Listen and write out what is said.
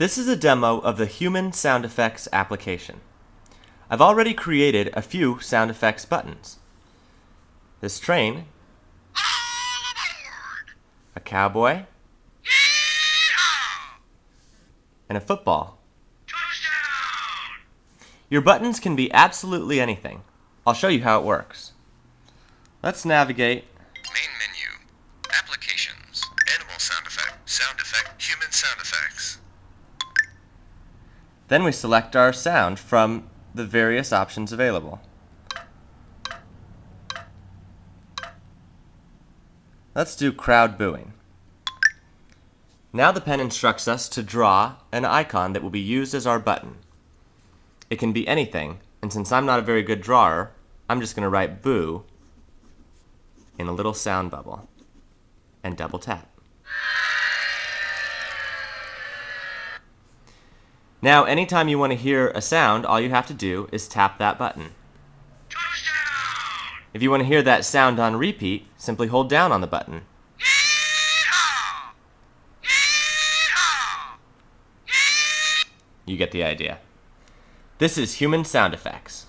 This is a demo of the Human Sound Effects application. I've already created a few sound effects buttons. This train, a cowboy, and a football. Your buttons can be absolutely anything. I'll show you how it works. Let's navigate. Main menu. Applications. Animal sound effect. Sound effect. Human sound effects. Then we select our sound from the various options available. Let's do crowd booing. Now the pen instructs us to draw an icon that will be used as our button. It can be anything, and since I'm not a very good drawer, I'm just going to write boo in a little sound bubble and double tap. Now, anytime you want to hear a sound, all you have to do is tap that button. If you want to hear that sound on repeat, simply hold down on the button. You get the idea. This is Human Sound Effects.